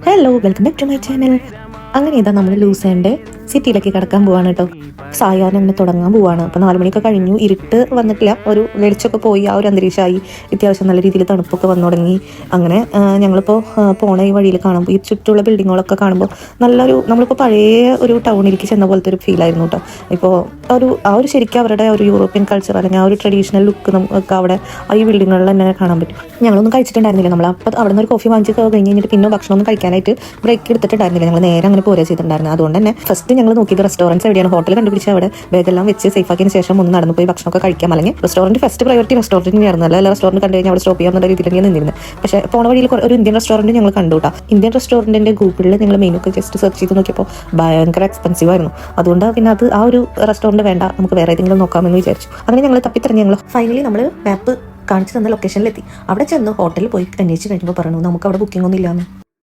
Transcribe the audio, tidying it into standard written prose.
Hello, welcome back to my channel. അങ്ങനെ ഇതാ നമ്മൾ ലൂസേൻ്റെ സിറ്റിയിലേക്ക് കിടക്കാൻ പോവാണ് കേട്ടോ. സായാഹ്നം തന്നെ തുടങ്ങാൻ പോവാണ്. അപ്പോൾ 4 മണിയൊക്കെ കഴിഞ്ഞു, ഇരുട്ട് വന്നിട്ടില്ല, ഒരു വെളിച്ചമൊക്കെ പോയി, ആ ഒരു അന്തരീക്ഷമായി. അത്യാവശ്യം നല്ല രീതിയിൽ തണുപ്പൊക്കെ വന്നു തുടങ്ങി. അങ്ങനെ ഞങ്ങളിപ്പോൾ പോണ ഈ വഴിയിൽ കാണുമ്പോൾ ഈ ചുറ്റുള്ള ബിൽഡിങ്ങുകളൊക്കെ കാണുമ്പോൾ നല്ലൊരു നമ്മളിപ്പോൾ പഴയ ഒരു ടൗണിലേക്ക് ചെന്ന പോലത്തെ ഒരു ഫീലായിരുന്നു കേട്ടോ. ഇപ്പോൾ ആ ഒരു ശരിക്കും അവരുടെ ഒരു യൂറോപ്യൻ കൾച്ചർ അല്ലെങ്കിൽ ആ ഒരു ട്രഡീഷണൽ ലുക്ക് നമുക്ക് അവിടെ ഈ ബിൽഡിങ്ങുകളിൽ തന്നെ കാണാൻ പറ്റും. ഞങ്ങളൊന്നും കഴിച്ചിട്ടുണ്ടായിരുന്നില്ല. നമ്മൾ അപ്പോൾ അവിടെ നിന്ന് ഒരു കോഫി വാങ്ങിച്ച് കഴിഞ്ഞിട്ട് പിന്നെ ഭക്ഷണമൊന്നും കഴിക്കാനായിട്ട് ബ്രേക്ക് എടുത്തിട്ടുണ്ടായിരുന്നില്ല. ഞങ്ങൾ നേരെ അങ്ങനെ പോരുക ചെയ്തിട്ടുണ്ടായിരുന്നു. അതുകൊണ്ട് തന്നെ ഫസ്റ്റ് ഞങ്ങൾ നോക്കിയത് റെസ്റ്റോറൻറ്റ്സ് എവിടെയാണ്, ഹോട്ടൽ കണ്ടുപിടിച്ച് അവിടെ ബാഗെല്ലാം വെച്ച് സേഫ് ആക്കിയതിന് ശേഷം ഒന്ന് നടന്നു പോയി ഭക്ഷണമൊക്കെ കഴിക്കാം. അല്ലെങ്കിൽ റെസ്റ്റോറൻറ്റ് ഫസ്റ്റ് പ്രയോറിറ്റി റെസ്റ്റോറൻറ്റിനായിരുന്നു. അല്ല റെസ്റ്റോറൻറ്റ് കണ്ടു കഴിഞ്ഞാൽ അവിടെ സ്റ്റോപ്പ് ചെയ്യാവുന്ന രീതിയിൽ ഞാൻ നിന്നിരുന്നത്. പക്ഷേ പോണ വഴിയിൽ ഒരു ഇന്ത്യൻ റെസ്റ്റോറൻറ്റ് ഞങ്ങൾ കണ്ടു കേട്ടോ. ഇന്ത്യൻ റെസ്റ്റോറൻറ്റിൻ്റെ ഗൂഗിളിൽ ഞങ്ങൾ മെനു ഒക്കെ ജസ്റ്റ് സെർച്ച് ചെയ്ത് നോക്കിയപ്പോൾ ഭയങ്കര എക്സ്പെൻസീവ് ആയിരുന്നു. അതുകൊണ്ട് പിന്നെ ആ ഒരു റെസ്റ്റോറൻറ്റ് വേണ്ട, നമുക്ക് വേറെ ഏതെങ്കിലും നോക്കാമെന്ന് വിചാരിച്ചു. അങ്ങനെ ഞങ്ങൾ തപ്പിത്തിറങ്ങി. ഞങ്ങൾ ഫൈനലി നമ്മൾ മാപ്പ് കാണിച്ചു തന്ന ലൊക്കേഷനിലെത്തി. അവിടെ ചെന്ന് ഹോട്ടലിൽ പോയി അന്വേഷിച്ച് കഴിഞ്ഞപ്പോൾ പറഞ്ഞു നമുക്ക് അവിടെ ബുക്കിംഗ് ഒന്നും ഇല്ലാന്ന്.